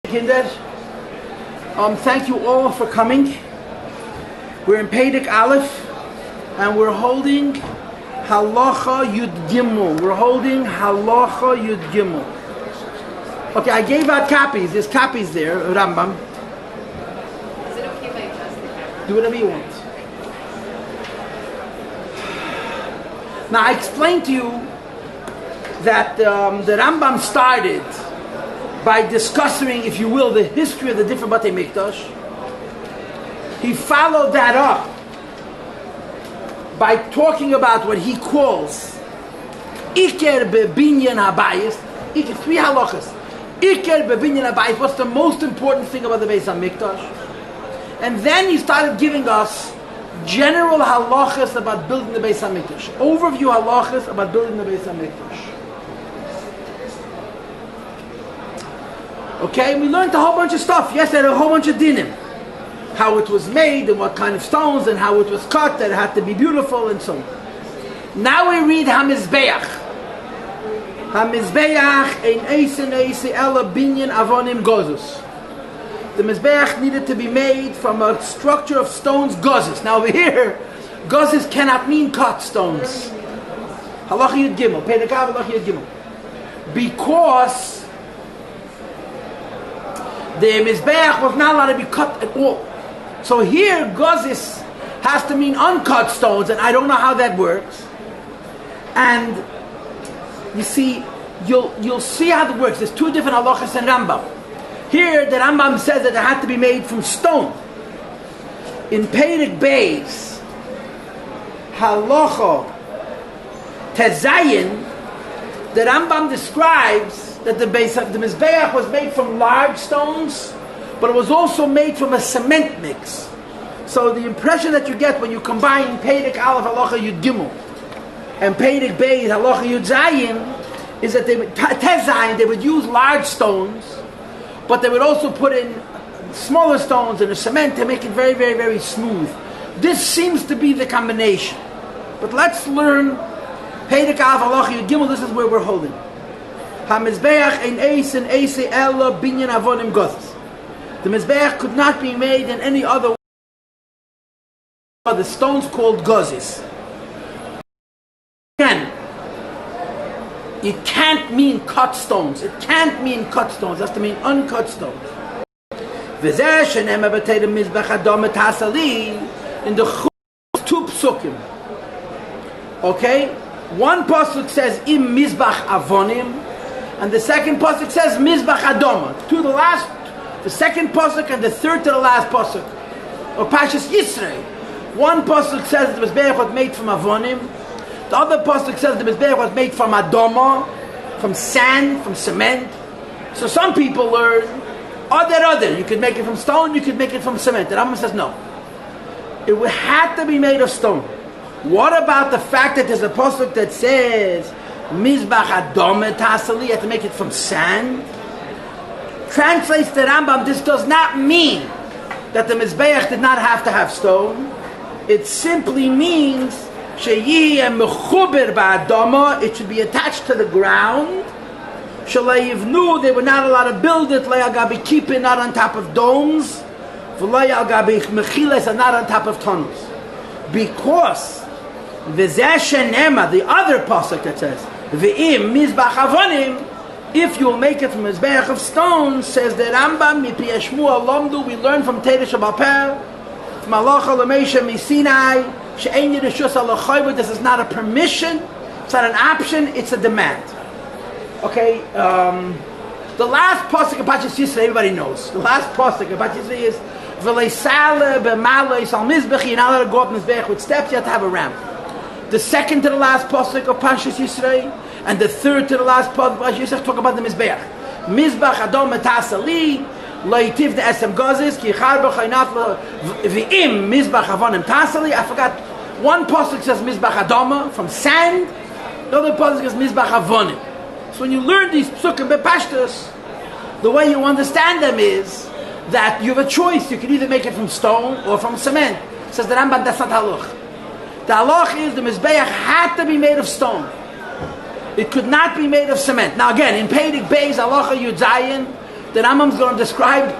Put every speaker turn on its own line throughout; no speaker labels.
Kinder, thank you all for coming. We're in Pedic Aleph, and we're holding Halacha Yud Gimel. We're holding Halacha Yud Gimel. Okay, I gave out copies. There's copies there, Rambam.
Is it okay if I adjust the camera?
Do whatever you want. Now, I explained to you that the Rambam started by discussing, if you will, the history of the different Batei Mikdash. He followed that up by talking about what he calls Iker Bebinyan Habayis, three halachas. Iker Bebinyan Habayis, what's the most important thing about the Beis Hamikdash? And then he started giving us general halachas about building the Beis Hamikdash. Overview halachas about building the Beis Hamikdash. Okay, we learned a whole bunch of stuff. Yes, there are a whole bunch of dinim. How it was made, and what kind of stones, and how it was cut, that it had to be beautiful, and so on. Now we read HaMizbeach. HaMizbeach ein eise ela binyan avonim gozus. The Mizbeach needed to be made from a structure of stones, gozes. Now over here, gozes cannot mean cut stones. Halacha Yud Gimel, Pedakav Halacha Yud Gimel. Because the Mizbeach was not allowed to be cut at all. So here, gozis has to mean uncut stones, and I don't know how that works. And you see, you'll see how that works. There's two different halachas in Rambam. Here, the Rambam says that it had to be made from stone. In Pedic Beis, halacha tezayin, the Rambam describes that the Mizbeach was made from large stones, but it was also made from a cement mix. So the impression that you get when you combine Pedic Aleph Halacha Yud Gimel and Pedic Beis Halacha Yud Zayin is that they would use large stones, but they would also put in smaller stones and a cement to make it very, very, very smooth. This seems to be the combination. But let's learn Pedic Aleph Halacha Yud Gimel. This is where we're holding. HaMizbeach ein eise ela binyan avonim gozes. The Mizbeach could not be made in any other way. The stones called gozes. Again, it can't mean cut stones. It can't mean cut stones. It has to mean uncut stones. V'zeh shenem abatei Mizbeach adom etasali in the two psukim. Okay, one pasuk says im Mizbach avonim, and the second pasuk says Mizbach adoma. To the last. The second pasuk and the third to the last pasuk of Pashas Yisrei. One pasuk says the Mizbeach was made from avonim. The other pasuk says the Mizbeach was made from adoma, from sand, from cement. So some people learn other. You could make it from stone, you could make it from cement. The Rambam says no. It had to be made of stone. What about the fact that there's a pasuk that says Mizbach adoma tasali? You have to make it from sand. Translates the Rambam, this does not mean that the Mizbeach did not have to have stone. It simply means sheyieh mechuber ba'adama, it should be attached to the ground. Shalei yivnu, they were not allowed to build it. Lei al gabi kippah, not on top of domes. V'lei al gabi mechiles, and not on top of tunnels. Because v'zeh shenema, the other pasuk that says v'im mizbach avonim, if you will make it from a Mizbeach of stone, says the Rambam, Mipi Yeshmu Alomdu, we learn from Teresh Abapel, from Halacha Lamesha Misinai, She'en Yereshus Alachayva, this is not a permission, it's not an option, it's a demand. Okay, the last pasuk of Pashas Yisrael, everybody knows. The last pasuk of Pashas Yisrael is, V'lei Saleh b'malei sal Mizbech, you're not allowed to go up Mizbeach with steps, you have to have a ramp. The second to the last pasuk of Pashas Yisrael, and the third to the last part of Yisrael talk about the Mizbeach. Mizbach adom etasali, loitiv the esem gozes, ki charba chaynaf v'im Mizbach avonim tasali. I forgot, one pasuk says Mizbach adoma, from sand, the other pasuk says Mizbach avonim. So when you learn these psukim bepashtus, the way you understand them is that you have a choice. You can either make it from stone or from cement. Says the Rambam, that's not halach. The halach is the Mizbeach had to be made of stone. It could not be made of cement. Now again, in Pedic Beis Halacha Yud Zayin, The Rambam's going to describe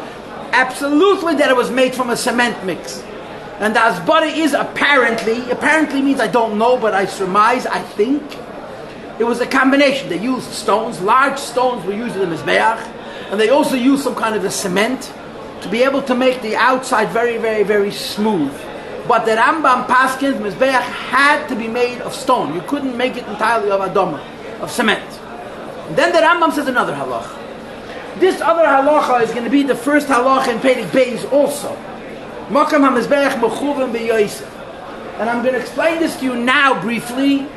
absolutely that it was made from a cement mix. And the Asbara is apparently means I don't know, but I surmise, I think, it was a combination. They used stones, large stones were used in the Mizbeach, and they also used some kind of a cement to be able to make the outside very, very, very smooth. But the Rambam Paskin's Mizbeach had to be made of stone. You couldn't make it entirely of Adama, of cement. And then the Rambam says another halacha. This other halacha is going to be the first halacha in Perek Beis also. Makam HaMizbeach Mechuven BeYosef. And I'm going to explain this to you now briefly,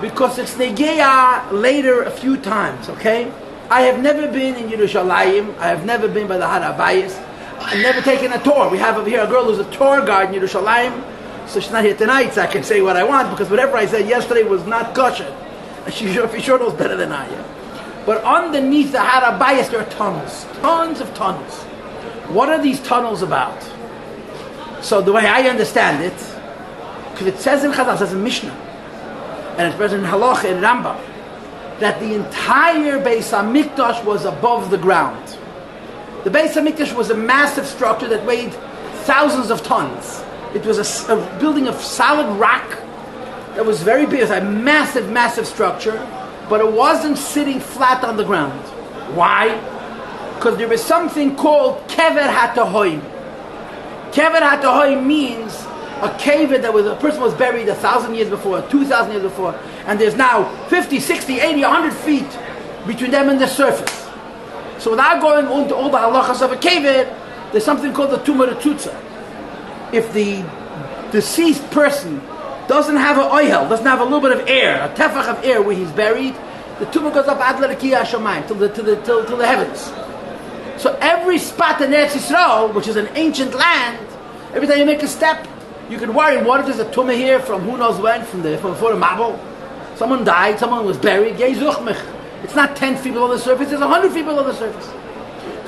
because it's negeya later a few times, okay? I have never been in Yerushalayim. I have never been by the Har HaBayis. I've never taken a tour. We have over here a girl who's a tour guide in Yerushalayim, so she's not here tonight, so I can say what I want, because whatever I said yesterday was not kosher. And she sure knows better than I am. But underneath the Har HaBayis there are tunnels. Tons of tunnels. What are these tunnels about? So the way I understand it, because it says in Chazal, it says in Mishnah, and it's present in Halacha in Rambam, that the entire Beis HaMikdash was above the ground. The Beis HaMikdash was a massive structure that weighed thousands of tons. It was a building of solid rock that was very big. It was a massive, massive structure, but it wasn't sitting flat on the ground. Why? Because there was something called Kever HaTahoim. Kever HaTahoim means a cave that was a person was buried 1,000 years before, 2,000 years before, and there's now 50, 60, 80, 100 feet between them and the surface. So without going into all the halachas of a cave, there's something called the tumah retzutza. If the deceased person doesn't have an oihel, doesn't have a little bit of air, a tefach of air where he's buried, the tumah goes up ad l'rekiyah shamayim till the heavens. So every spot in Eretz Yisrael, which is an ancient land, every time you make a step, you can worry, what if there's a tumah here from who knows when, from before the Mabel? Someone died, someone was buried, it's not 10 feet below the surface, there's 100 feet below the surface.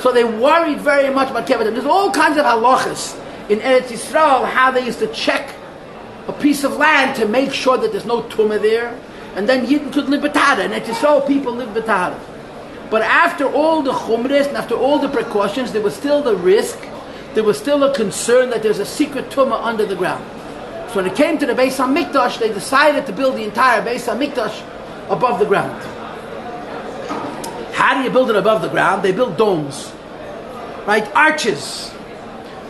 So they worried very much about kever. There's all kinds of halachas in Eretz Yisrael, how they used to check a piece of land to make sure that there's no tumah there, and then Yidden could live b'tahara. In Eretz Yisrael, people live b'tahara. But after all the chumras and after all the precautions, there was still the risk, there was still a concern that there's a secret tumah under the ground. So when it came to the Beis HaMikdash, they decided to build the entire Beis HaMikdash above the ground. How do you build it above the ground? They build domes, right? Arches.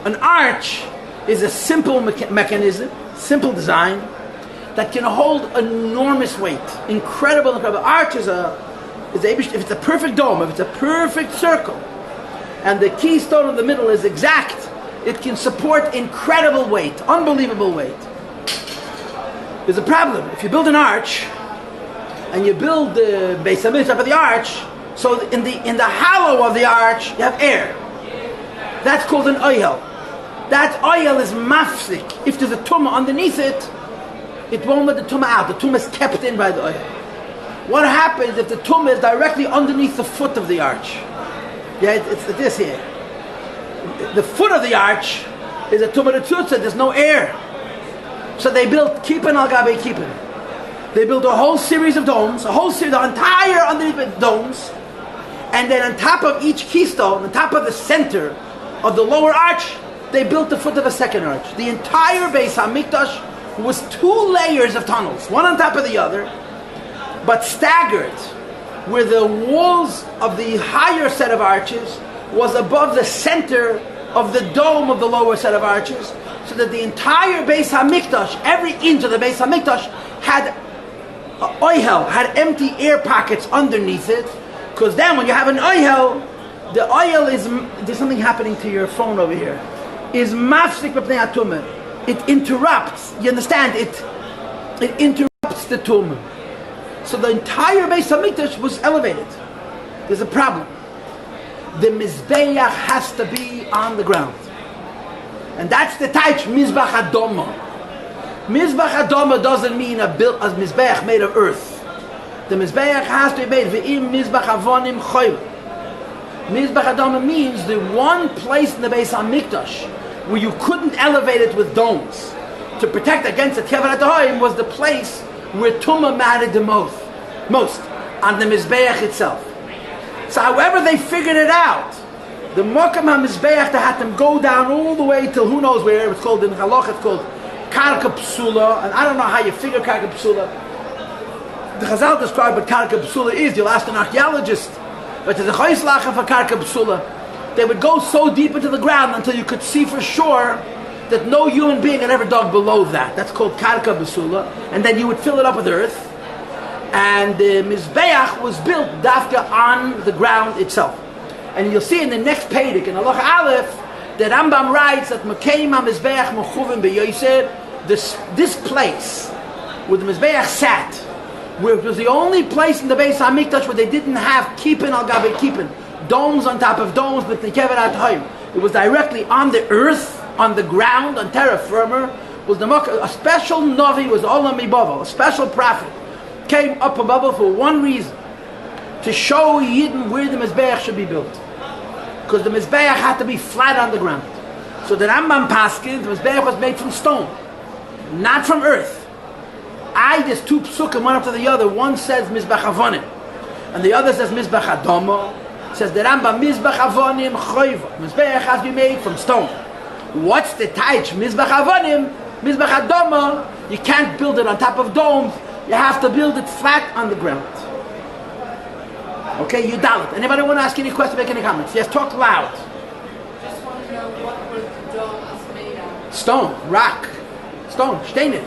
An arch is a simple mechanism, simple design, that can hold enormous weight. Incredible. Arch is if it's a perfect dome, if it's a perfect circle, and the keystone in the middle is exact, it can support incredible weight, unbelievable weight. There's a problem. If you build an arch, and you build the Beis HaMikdash up of the arch, so in the hollow of the arch, you have air. That's called an oil. That oil is mafsik. If there's a tumah underneath it, it won't let the tumah out. The tumah is kept in by the oil. What happens if the tumah is directly underneath the foot of the arch? Yeah, it's this here. The foot of the arch is a tumah retzutza. There's no air. So they built kippin al gabe kippin. They built a whole series of domes, the entire underneath it domes, and then on top of each keystone, on top of the center of the lower arch, they built the foot of a second arch. The entire Beis HaMikdash was 2 layers of tunnels, one on top of the other, but staggered, where the walls of the higher set of arches was above the center of the dome of the lower set of arches, so that the entire Beis HaMikdash, every inch of the Beis HaMikdash, had oihel, had empty air pockets underneath it, because then when you have an oihel, the oil is, there's something happening to your phone over here, is mafsik b'pnei hatumah. It interrupts, you understand, it interrupts the tumah. So the entire Beis HaMikdash was elevated. There's a problem. The Mizbeach has to be on the ground. And that's the taich Mizbach Adoma. Mizbach Adoma doesn't mean a Mizbeach made of earth. The Mizbeach has to be made Ve'im Mizbach Avonim Choyv. Mizbach Adoma means the one place in the Beis HaMikdash where you couldn't elevate it with domes to protect against the Kever HaTahoim was the place where Tumah mattered the most on the Mizbeach itself. So however they figured it out, The Mokam HaMizbeach, they had them go down all the way till who knows where. It's called in Halach, it's called Karka Psula, and I don't know how you figure Karka Psula. The Chazal describe what Karka Psula is. You'll ask an archaeologist, but there's a Chayslacha for Karka Psula. They would go so deep into the ground until you could see for sure that no human being had ever dug below that. That's called Karka Psula, and then you would fill it up with earth. And the Mizbeach was built dafka on the ground itself. And you'll see in the next Pedic, in Allah Aleph, that Rambam writes that Mekeim HaMizbeach Mechuvim B'Yoser, this place where the Mizbeach sat, where it was the only place in the Beis HaMikdash where they didn't have kippin al gabe kippin, domes on top of domes, but the kever at home. It was directly on the earth, on the ground, on terra firma. Was a special Navi, was Olam Mibavel, a special prophet, came up above for one reason, to show Yidden where the Mizbeach should be built. Because the Mizbeach had to be flat on the ground. So the Rambam Paskin, the Mizbeach was made from stone, not from earth. There's two psukim, one after the other. One says Mizbach Avonim, and the other says Mizbach Adomo. Says the Rambam, Mizbach Avonim Choyva. Mizbeach has to be made from stone. What's the taich? Mizbach Avonim, Mizbach Adomo. You can't build it on top of domes. You have to build it flat on the ground. Okay, you dalit. Anybody want to ask any question, make any comments? Yes, talk loud.
Just want to know what was the dome made out of?
Stone, rock, stone, steinen.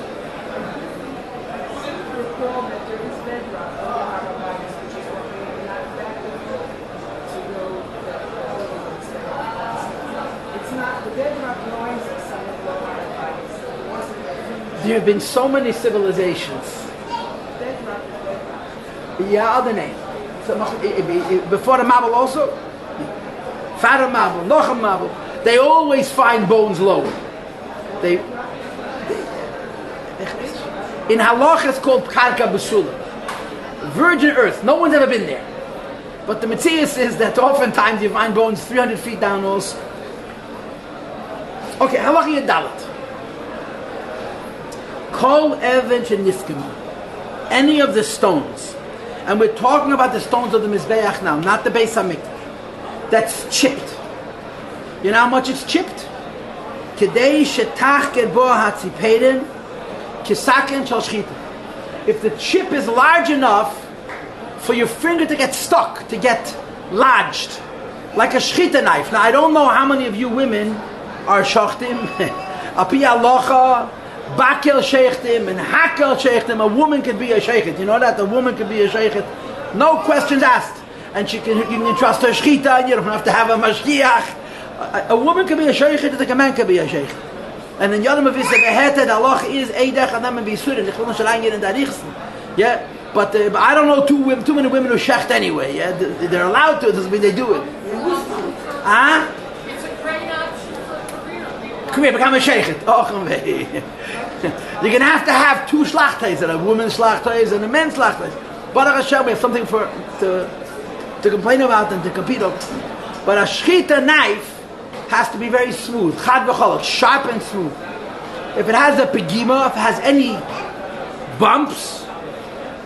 There have been so many civilizations. Yeah, other name. So, before the Mabel also, Father Mabel, Nochem Mabel, they always find bones lower. In Halach it's called Karka Basula, virgin earth. No one's ever been there. But the Matthias is that oftentimes you find bones 300 feet down also. Okay, Halach Yadalit. Kol Even Sheniskima. Any of the stones. And we're talking about the stones of the Mizbeach now, not the Beis HaMikdash. That's chipped. You know how much it's chipped? Kedei shetach gerbo hatzipeden kisaken shel shchita. If the chip is large enough for your finger to get stuck, to get lodged, like a shchita knife. Now I don't know how many of you women are shachtim, api halacha, bakel sheichtim and hakel sheichtim. A woman could be a sheichet. You know that? A woman could be a sheichet. No questions asked. And you can trust her shchita, and you don't have to have a mashgiach. A woman can be a sheichet, like a man can be a sheichet. And in Yadam Avisa Beheted, Allah is Eidach and them and Bisurin. Yeah, but I don't know too many women who shecht anyway. Yeah, they're allowed to. It doesn't mean they do it. Ah?
It's a great option for
Come here, become a sheichet. Oh, you're gonna have to have two shlachtais, a woman's shlachtais and a men's shlachtais. Baruch Hashem, we have something to complain about and to compete over. But a shchita knife has to be very smooth, chad v'cholok, sharp and smooth. If it has a pegima, if it has any bumps,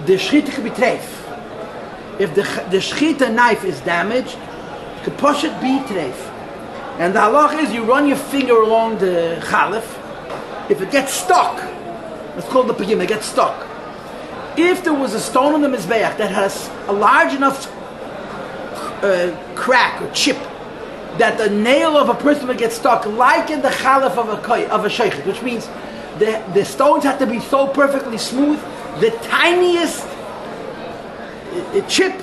the shchita could be treif. If the shchita knife is damaged, could push it be treif. And the halach is you run your finger along the chalif. If it gets stuck, it's called the pegima, it gets stuck. If there was a stone on the mizbeach that has a large enough crack or chip that the nail of a person would get stuck, like in the chalif of a sheikh, which means the stones have to be so perfectly smooth, the tiniest chip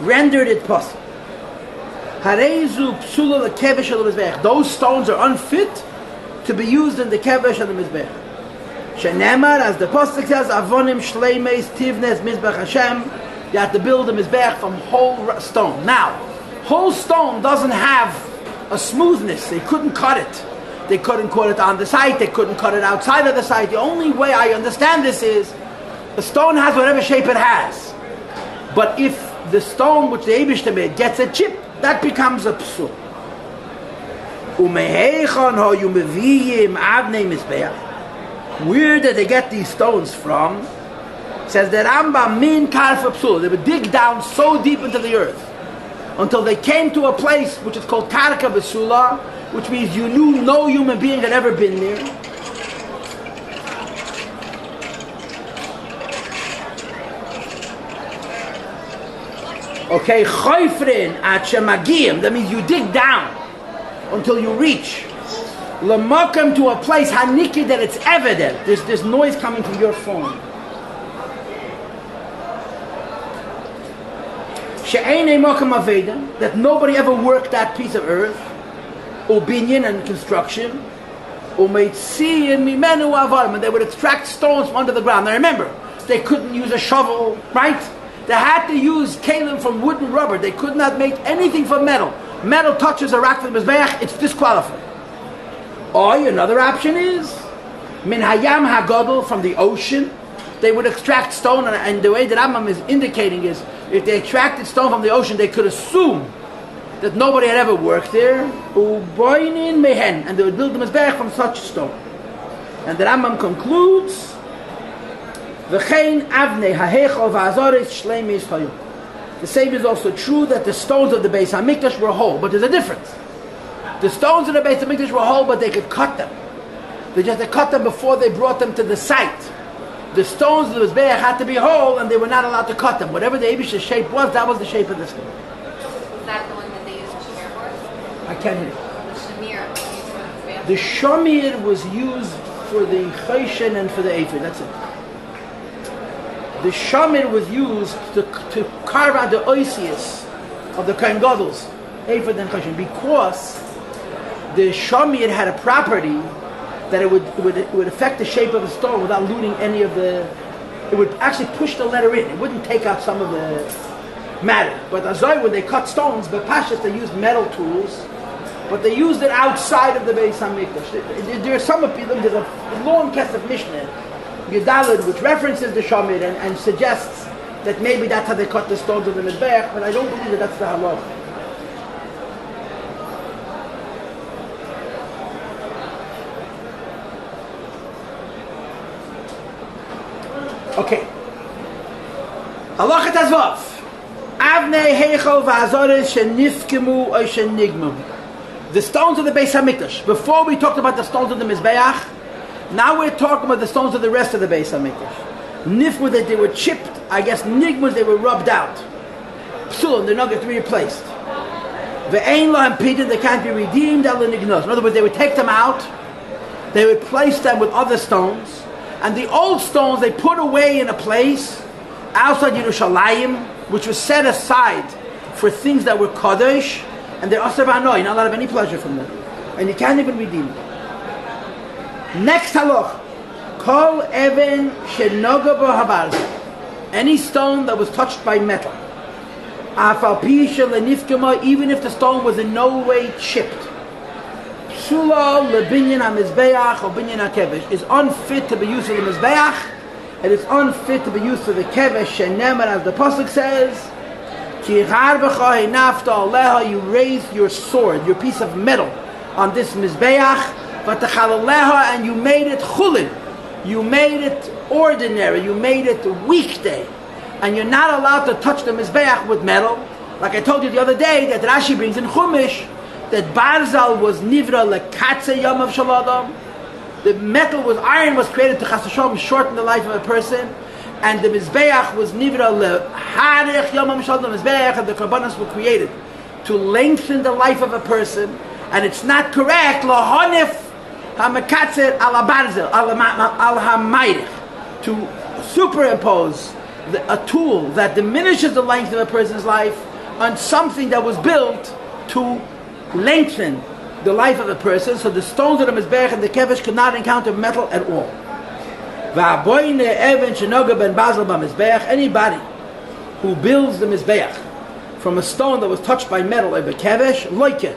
rendered it possible. Those stones are unfit to be used in the kevesh of the mizbeach. Shenemar, as the pasuk says, avonim shleimes tivnes mizbech Hashem. You have to build a mizbeach from whole stone. Now, whole stone doesn't have a smoothness. They couldn't cut it. They couldn't cut it on the site. They couldn't cut it outside of the site. The only way I understand this is the stone has whatever shape it has. But if the stone which the Eibishter made gets a chip, that becomes a psul. Where did they get these stones from? Says the Rambam min karfa psul. They would dig down so deep into the earth until they came to a place which is called Karka Besula, which means you knew no human being had ever been there. Okay, Choifrin at Shemagiyim, that means you dig down until you reach Lamakam, to a place Haniki that it's evident. There's noise coming from your phone. She'einei Makam Aveda, that nobody ever worked that piece of earth, Ubinyan and construction, Umeitzi and Mimenu Avarim, and they would extract stones from under the ground. Now remember, they couldn't use a shovel, right? They had to use kalim from wood and rubber. They could not make anything from metal. Metal touches a rock from the Mizbeach, it's disqualified. Or another option is Min Hayam Hagadol, from the ocean. They would extract stone, and the way that Rambam is indicating is, if they extracted stone from the ocean, they could assume that nobody had ever worked there. Uboinin Mehen, and they would build the Mizbeach from such stone. And the Rambam concludes, V'chein Avnei Hahechol V'azoris Shleimis Hayum. The same is also true that the stones of the Beis Hamikdash were whole, but there's a difference. The stones of the Beis Hamikdash were whole, but they could cut them. They just had to cut them before they brought them to the site. The stones of the Mizbeach had to be whole, and they were not allowed to cut them. Whatever the Abish's shape was, that was the shape of the stone.
Is that the one that they used to shamir for?
I can't hear.
The shamir.
The shamir was used for the chayshen and for the ephod. That's it. The shamir was used to carve out the oisius of the Kohen Gadol's ephod and chayshen, because the shamir had a property that it would affect the shape of the stone without looting any of the. It would actually push the letter in. It wouldn't take out some of the matter. But azay, when they cut stones, but pashas, they used metal tools, but they used it outside of the Beis Hamikdash. There are some opinions. There's a long kesef Mishnah, Yudalid, which references the shamir and suggests that maybe that's how they cut the stones of the Mizbeach, but I don't believe that that's the halach. Okay. Halachat Azvav. Avnei Heichol V'Azoris Shenifkemu or Shenigmu. The stones of the Beis Hamikdash. Before we talked about the stones of the Mizbeach, now we're talking about the stones of the rest of the Beis Hamikdash. Nifmu, that they were chipped. I guess Nigmu, they were rubbed out. Psulim, they're not going to be replaced. Ve'ein Lahem Pidin, they can't be redeemed. In other words, they would take them out. They would place them with other stones. And the old stones they put away in a place outside Yerushalayim, which was set aside for things that were Kodesh, and they're Aser V'Ano, you're not allowed to have any pleasure from them. And you can't even redeem them. Next halach, Kol Even Shenoga B'Habarza, any stone that was touched by metal, Afal Pisha Lenifkema, even if the stone was in no way chipped, Psula lebinyan hamizbeach or binyan hakevesh, is unfit to be used for the mizbeach, and it's unfit to be used for the kevesh. Shenemar, as the pasuk says, Ki harbecha hinafta aleha, you raised your sword, your piece of metal, on this mizbeach, v'tachalaleha, and you made it chulin, you made it ordinary, you made it weekday, and you're not allowed to touch the mizbeach with metal. Like I told you the other day, that Rashi brings in Chumash, that Barzal was nivra lekatze yom of shaladam. The metal was, iron was created to chas v'shalom, shorten the life of a person, and the mizbeach was nivra leharich yom of shaladam. The mizbeach and the karbanos were created to lengthen the life of a person, and it's not correct lahanif hamakatze ala barzal al hamayich, to superimpose a tool that diminishes the length of a person's life on something that was built to lengthen the life of a person. So the stones of the Mizbeach and the Kevesh could not encounter metal at all. Anybody who builds the Mizbeach from a stone that was touched by metal or Kevesh, loike,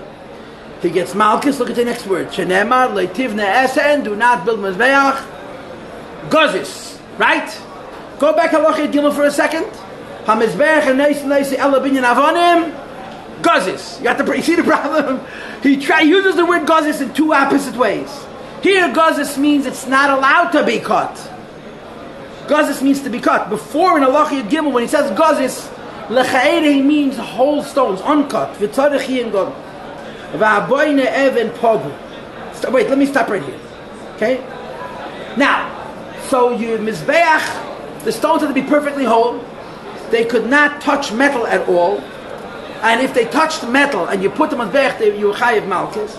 he gets Malchus. Look at the next word. Shenemar leitivne esen, do not build Mizbeach. Gozis, right? Go back to Halachah Gimel for a second. HaMizbeach and Neisi Ela Binyan Avonim. Gozis. You see the problem? He uses the word gozis in two opposite ways. Here, gozis means it's not allowed to be cut. Gozis means to be cut. Before in Halachah Gimel, when he says gozis, Lechaere means whole stones, uncut. V'tzarech yin god. V'aboyne even pogu. Wait, let me stop right here. Okay? Now, so you mizbeach, the stones had to be perfectly whole. They could not touch metal at all. And if they touched metal and you put them on mizbeach, you were chayiv malchus.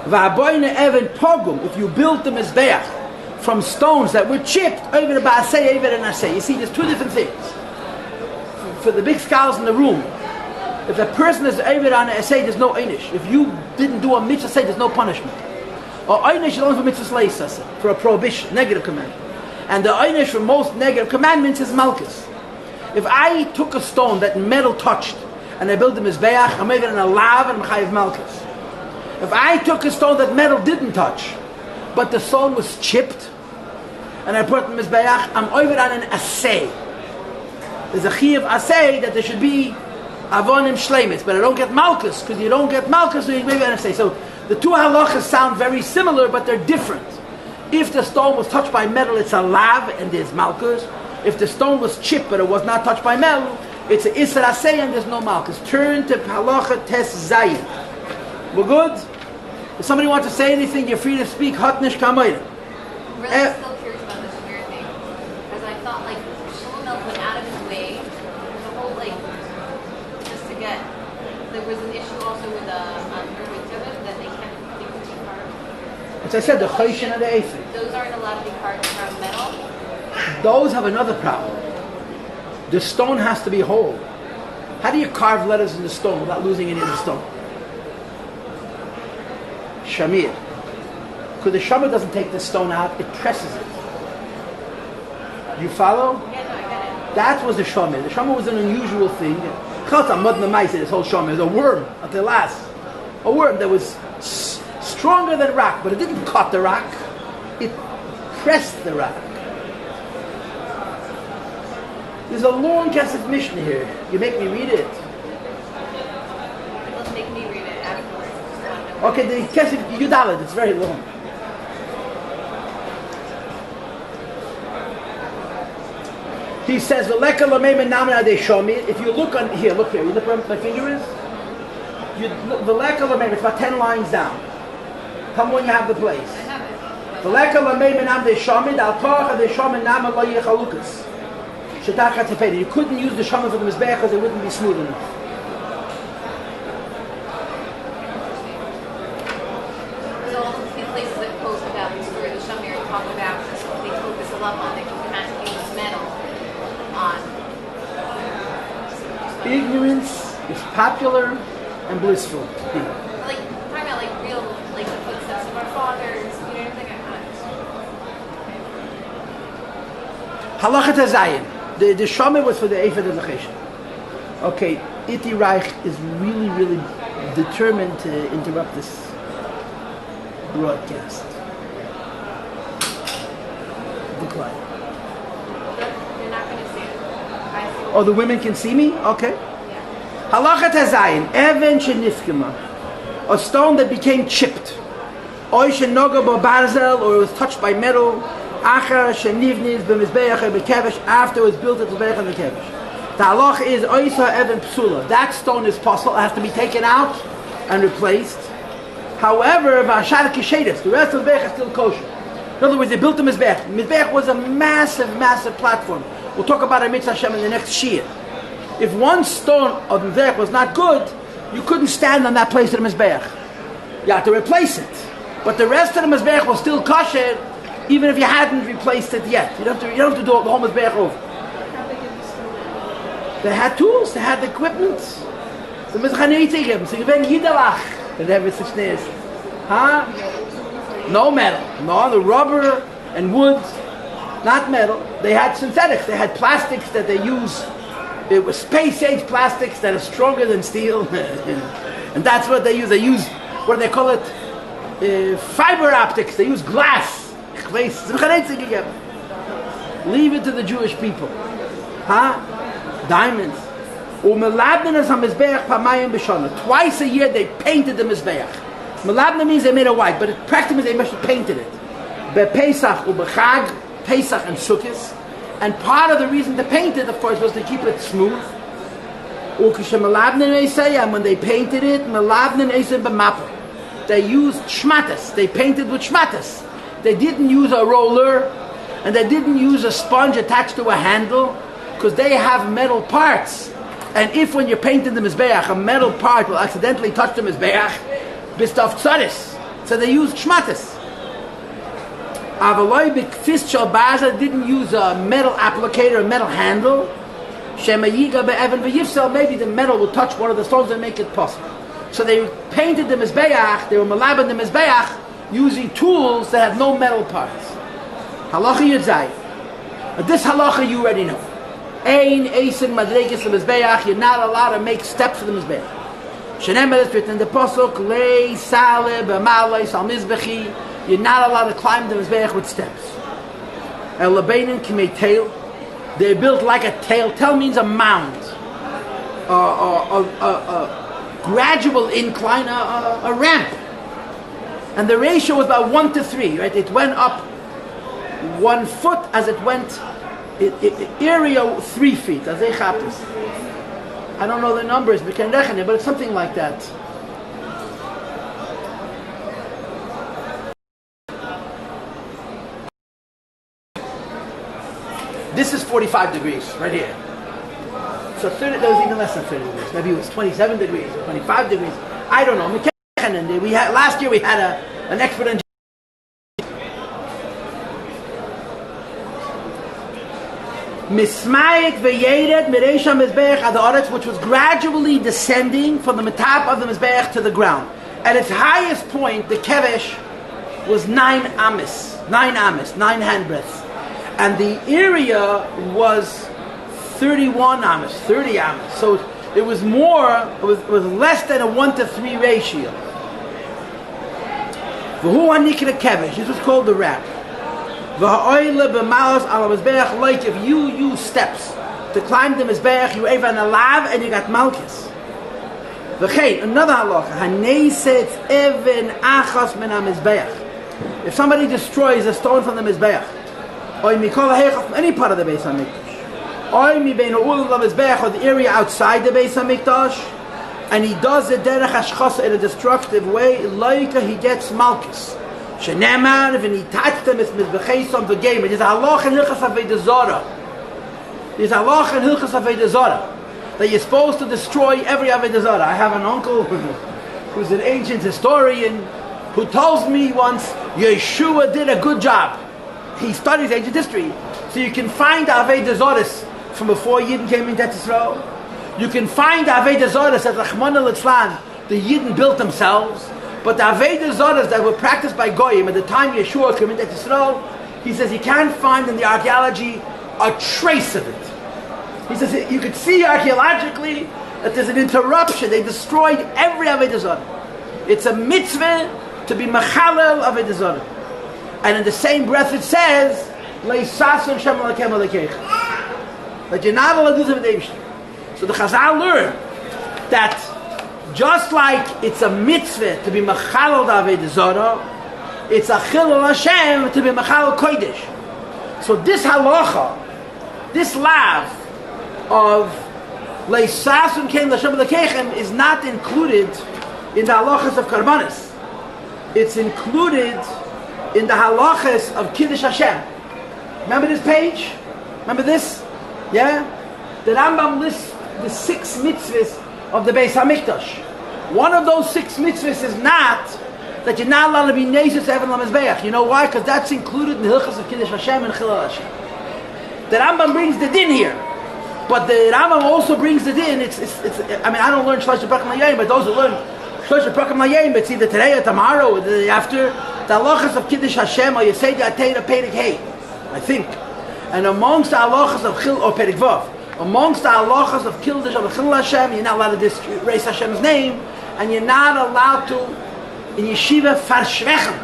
V'aboyne even pogum. If you built the mizbeach from stones that were chipped, over the ba'aseh, over the naseh. You see, there's two different things. For the big scholars in the room, if a person is over on a say, there's no einish. If you didn't do a mitzvah say, there's no punishment. Or einish is only for mitzvah leis, for a prohibition, negative commandment. And the einish for most negative commandments is malchus. If I took a stone that metal touched and I built a mizbeach, I'm making an alav and chayiv malchus. If I took a stone that metal didn't touch, but the stone was chipped, and I put it in mizbeach, I'm over on an asay. There's a chiyuv asay that there should be avonim shleimis, but I don't get malchus, because you don't get malchus, so you maybe I say. So the two halachas sound very similar, but they're different. If the stone was touched by metal, it's a lav, and there's malchus. If the stone was chipped, but it was not touched by metal, it's a isra asay, and there's no malchus. Turn to halacha tes zayin. We're good? If somebody wants to say anything, you're free to speak. Hatnish kamayra.
Really still curious about this weird thing. Because I thought, like, Shlomo went out of his way, the whole, like, just to get, there was an issue also with that they couldn't be carved.
As I said, the chayshin and the ephod.
Those aren't allowed to be carved from metal?
Those have another problem. The stone has to be whole. How do you carve letters in the stone without losing any of the stone? Shamir. Because the shamir doesn't take the stone out, it presses it. You follow?
Yeah, no, I get it.
That was the shamir. The shamir was an unusual thing. This whole shamir is a worm at the last. A worm that was stronger than rock, but it didn't cut the rock, it pressed the rock. There's a long Kesef Mishnah here. You make me read it.
Let's make me read it afterwards.
Okay, the Kesef Yudalad, it's very long. He says, if you look on here, look here, you look where my finger is? It's about 10 lines down. Tell me when you have the place.
I have it.
You couldn't use the shaman for the mizbeach because it wouldn't be smooth enough.
So all the few places that quote about the story of the Shamir talk about they focus a lot on that you cannot use metal on.
Ignorance is popular and blissful.
Like talking about like real like the footsteps of our fathers, you know, anything like that.
Halachat hazayin. The shaman was for the ephod and the chesed. Okay, Iti Reich is really, really determined to interrupt this broadcast. Decline.
You're not going to see it. I see.
Oh, the women can see me? Okay.
Yeah.
Halachat hazayin. Even shenifkema. A stone that became chipped. Oy shenoga bo barzel, or it was touched by metal. Achar shenivnis b'mizbeach b'kevesh, after it was built at the mizbeach and the kevesh. The halach is oisa even psula. That stone is possible. It has to be taken out and replaced. However, v'ashar kishedes, the rest of the mizbeach is still kosher. In other words, they built the mizbeach. Mizbeach was a massive, massive platform. We'll talk about it mitzvah Hashem in the next shir. If one stone of the mizbeach was not good, you couldn't stand on that place of the mizbeach. You had to replace it. But the rest of the mizbeach was still kosher, even if you hadn't replaced it yet. You don't have to do the whole mizbeach over. They had tools, they had the equipment. So mizchanei tigem, so you ven yidalach, and have such names. Huh? No metal, no, the rubber and wood, not metal. They had synthetics, they had plastics that they use. It was space-age plastics that are stronger than steel. And that's what they use. They use, what do they call it? Fiber optics, they use glass. Leave it to the Jewish people. Huh? Diamonds. Twice a year they painted the mizbeach. Melabna means they made it white, but it practically they must have painted it. Pesach ubechag, Pesach and Sukkot. And part of the reason to paint it, of course, was to keep it smooth. And when they painted it, they used shmatas. They painted with shmatas. They didn't use a roller, and they didn't use a sponge attached to a handle, because they have metal parts. And if when you're painting the Mizbeach, a metal part will accidentally touch the Mizbeach, bistaf tzaris. So they used shmatas. Avaloi b'kfis shel baza didn't use a metal applicator, a metal handle. Shema yiga be'evan v'yifsel, maybe the metal will touch one of the stones and make it possible. So they painted the Mizbeach, they were malabed the Mizbeach, using tools that had no metal parts. Halacha Yudzai. This halacha you already know. Ein eisen madregis the Mizbeach, you're not allowed to make steps for the Mizbeach. Shenemel is written in the Pasuk, lei saleh b'malei sal mizbechi, you're not allowed to climb the Mizbeach with steps. El lebeinin kimei tail, they're built like a tail. Tail means a mound. A gradual incline, a ramp. And the ratio was about 1 to 3, right? It went up 1 foot as it went, area 3 feet, as they chapis. I don't know the numbers, but it's something like that. This is 45 degrees, right here. So 30, that was even less than 30 degrees. Maybe it was 27 degrees, 25 degrees. I don't know. We had, last year we had an expert engineer. Mismayik v'yered mireisha mizbeach ad, which was gradually descending from the top of the mizbeach to the ground. At its highest point, the kevesh was 9 handbreadths. And the area was 31 amas, 30 amas. So it was more, it was less than a 1 to 3 ratio. This was called the wrap. If you use steps to climb the Mizbeach, you have an alav and you got malchus. Another halacha. If somebody destroys a stone from the Mizbeach, or any part of the Beis Hamikdash, or the area outside the Beis Hamikdash, and he does it derech hashchasa in a destructive way, loika, he gets malchus. Shenemar, when he touched them, it's mizbechaysom v'geim. It is halach and hilchas avodah zarah. It is halach and hilchas avodah zarah that you're supposed to destroy every avodah zarah. I have an uncle who's an ancient historian who tells me once, Yeshua did a good job. He studies ancient history. So you can find avodah zarahs from before Yidden came into Israel. You can find avodah zarahs that Rachmana litzlan, the Yidden built themselves. But the avodah zarahs that were practiced by Goyim at the time Yeshua came into Israel, he says he can't find in the archaeology a trace of it. He says you could see archaeologically that there's an interruption. They destroyed every avodah zarah. It's a mitzvah to be machalel avodah zarah. And in the same breath it says, Leisasun Shem Alakem Alekech, that you're not allowed to do the Eibishter. So the Chazal learned that just like it's a mitzvah to be machalel avodah zarah, it's a chilul Hashem to be machalel kodesh. So this halacha, this lav of Leisasun Kem Lashem Alekechem is not included in the halachas of karbanis. It's included in the halachas of Kiddush Hashem. Remember this page? Remember this? Yeah? The Rambam lists the 6 mitzvahs of the Beis Hamikdash. One of those 6 mitzvahs is not that you're not allowed to be nezus to Evan Lamizbeach. You know why? Because that's included in the hilchas of Kiddush Hashem and Chilul Hashem. The Rambam brings the din here. But the Rambam also brings the din. It's I mean, I don't learn Shlosh Prakim Layayim, but those who learn Shlosh Prakim Layayim, it's either today or tomorrow or the day after. The halachas of Kiddush Hashem, or you say the Atayra Perik Hey, I think. And amongst the halachas of Chil or Perik Vav, amongst the halachas of Kiddush of Chil Hashem, you're not allowed to raise Hashem's name, and you're not allowed to, in yeshiva, farshvechen,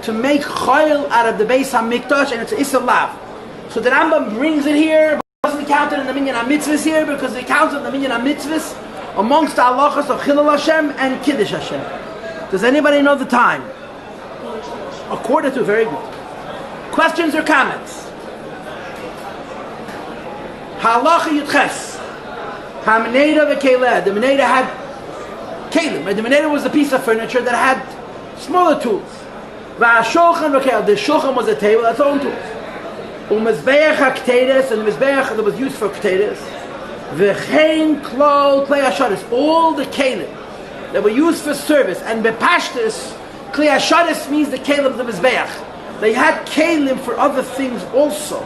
to make choil out of the Beis HaMikdash, and it's Issa Lav. So the Rambam brings it here, but doesn't count it in the Minyan HaMitzvahs here, because it counts in the Minyan HaMitzvahs amongst the halachas of Chilul Hashem and Kiddush Hashem. Does anybody know the time? 1:45, very good. Questions or comments? Halacha Yudches. Hamaneda v'keleh. The Meneda had kelim. Right? The Meneda was a piece of furniture that had smaller tools. V'ashulchan v'keleh. The shulchan was a table, that's own tools. Umezbeach haktedes, and the mezbeach that was used for ktedes. V'chein klol klei hasharis. All the kelim that were used for service. And bepashtis, klei hasharis means the kelim of the mezbeach. They had kelim for other things also.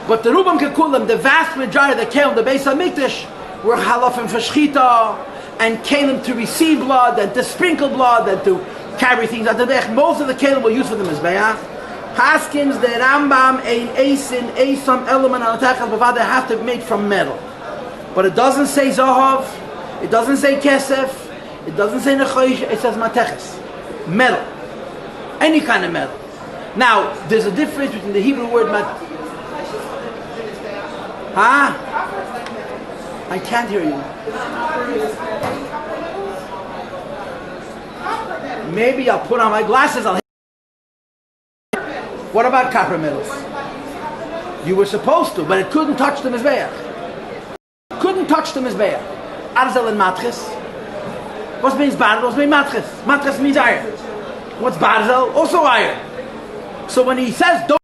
But the Rubam Kekulim, the vast majority of the kelim, the Beis Hamikdash, were halafim for shchita, and kelim to receive blood, and to sprinkle blood, and to carry things out the derech. Most of the kelim were used for the mezbeach. Haskins, the Rambam, ein eisin, eisam, element, and atachas, bavad, they have to be made from metal. But it doesn't say zahav, it doesn't say kesef, it doesn't say nechoish, it says mateches. Metal. Any kind of metal. Now, there's a difference between the Hebrew word Huh? I can't hear you. Maybe I'll put on my glasses. What about copper metals? You were supposed to, but it couldn't touch the mizbeach. Couldn't touch the mizbeach. Arzel and matches. What means barzel? What means matches? Matches means iron. What's barzel? Also iron. So when he says don't,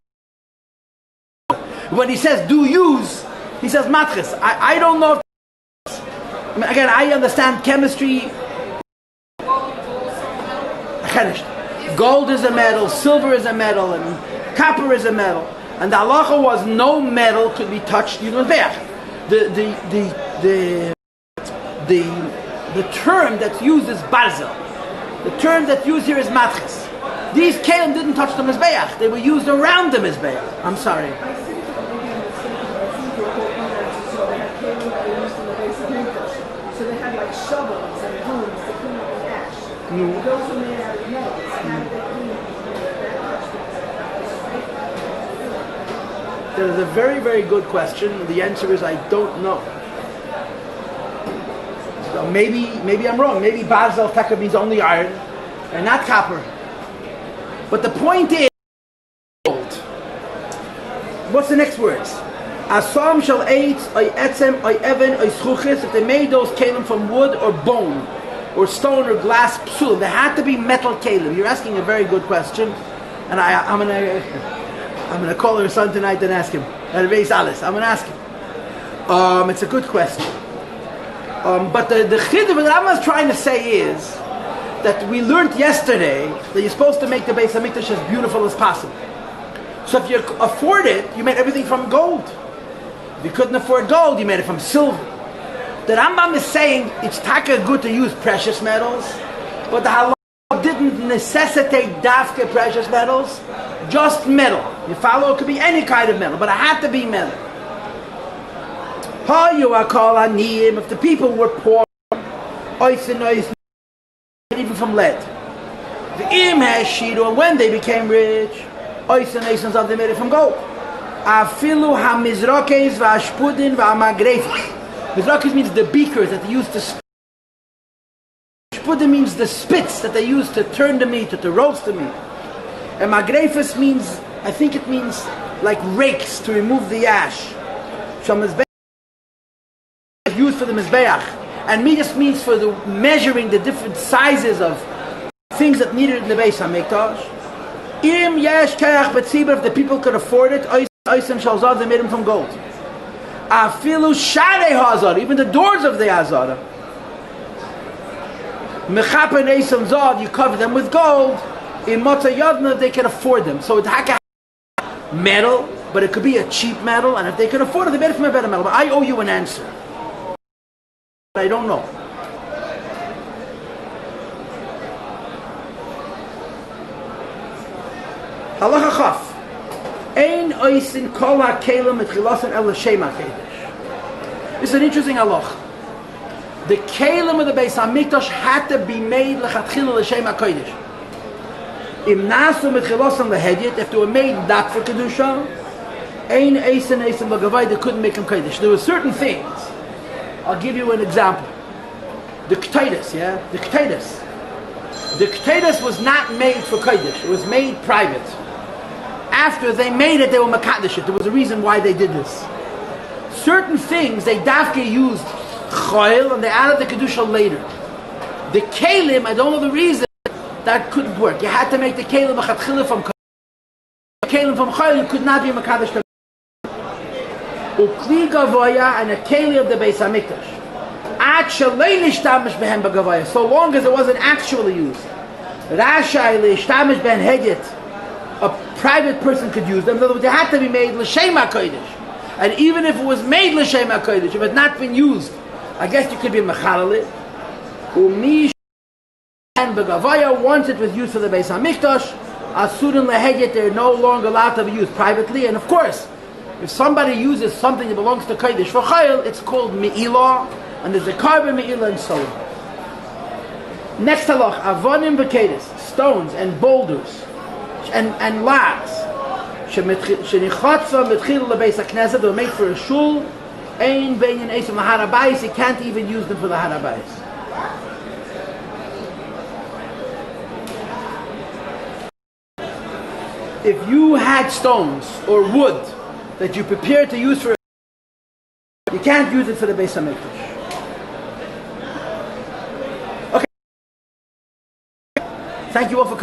when he says do use, he says matches. I don't know. Again, I understand chemistry. Gold is a metal, silver is a metal, and copper is a metal. And the halacha was no metal could be touched. You know, the term that's used is barzel. The term that's used here is matches. These kelim didn't touch the mizbeach. They were used around the mizbeach. I'm sorry.
So they had like shovels and brooms to clean up the ash. Those were made out of metal. So how did they clean up
That is a very, very good question. The answer is I don't know. So maybe I'm wrong. Maybe barzel taka means only iron and not copper. But the point is, gold. What's the next words? Asam shall eitz, oy etzem, oy even, oy schuchis. If they made those kelim from wood or bone, or stone or glass psul, they had to be metal kelim. You're asking a very good question, and I'm gonna call her son tonight and ask him. I'm gonna ask him. It's a good question. But the chidduv that I was trying to say is that we learned yesterday that you're supposed to make the Beis Hamikdash as beautiful as possible. So if you afford it, you made everything from gold. If you couldn't afford gold, you made it from silver. The Rambam is saying it's taka good to use precious metals, but the halakha didn't necessitate dafke precious metals, just metal. You follow? It could be any kind of metal, but it had to be metal. If the people were poor, even from lead. The im has shido, and when they became rich, they made it from gold. Afilu hamizrakes v'ashpudin v'amagrefis. Mizrakes means the beakers that they used to spit. Ashpudin means the spits that they used to turn the meat or to roast the meat. And magrefis means, I think it means like rakes to remove the ash. Shamizbeach is used for the mizbeach, and midas means for the measuring the different sizes of things that needed in the Beis Hamikdash. Im yesh keach betzibur, if the people could afford it, oisim shalzav, they made them from gold. Afilu sharei hazar, even the doors of the hazara. Mechaper neisam zav, you cover them with gold. In motza yadna, they can afford them. So it's metal, but it could be a cheap metal, and if they could afford it, they made it from a better metal. But I owe you an answer. I don't know. Halacha chaf. Ein oisin kol ha-kelim et chilasan el l'shem ha-kedesh. This is an interesting halacha. The kelim of the Beis Hamikdash had to be made l'chatchila l'shem ha-kedesh. Im nasu mit chilasan l'hedyet, if they were made not for kedusha, ein oisin l'gavai, they couldn't make them kedesh. There were certain things. I'll give you an example. The k'taitis, yeah? The k'taitis. The k'taitis was not made for kedesh. It was made private. After they made it, they were makadish it. There was a reason why they did this. certain things they dafke used choil and they added the kedusha later. The kelim, I don't know the reason that couldn't work. You had to make the kelim a chatchila from kelim from choil. You could not be makadosh. Ukli gavoya and a keli of the Beis Hamikdash. Ad shalei nishtamish behem b'gavoya. So long as it wasn't actually used. Rashai lishtamish ben hedyet. A private person could use them. In other words, they had to be made l'shem hakodesh. And even if it was made l'shem hakodesh, if it had not been used, I guess you could be mechalal it. Umi and b'gavoya, once it was used for the Beis Hamikdash, asurin lehedyet, they're no longer allowed to be used privately. And of course, if somebody uses something that belongs to kodesh for chayil, it's called me'ilah, and there's a carbon me'ilah and so on. Next halach, avonim v'kedis, stones and boulders and lads. Shenichatza mitchil lebeis hakneset, they were made for a shul. Ein benyan esim laharabayis, you can't even use them for the harabayis. If you had stones or wood that you prepared to use for, you can't use it for the Beis Hamikdash. Okay. Thank you all for coming.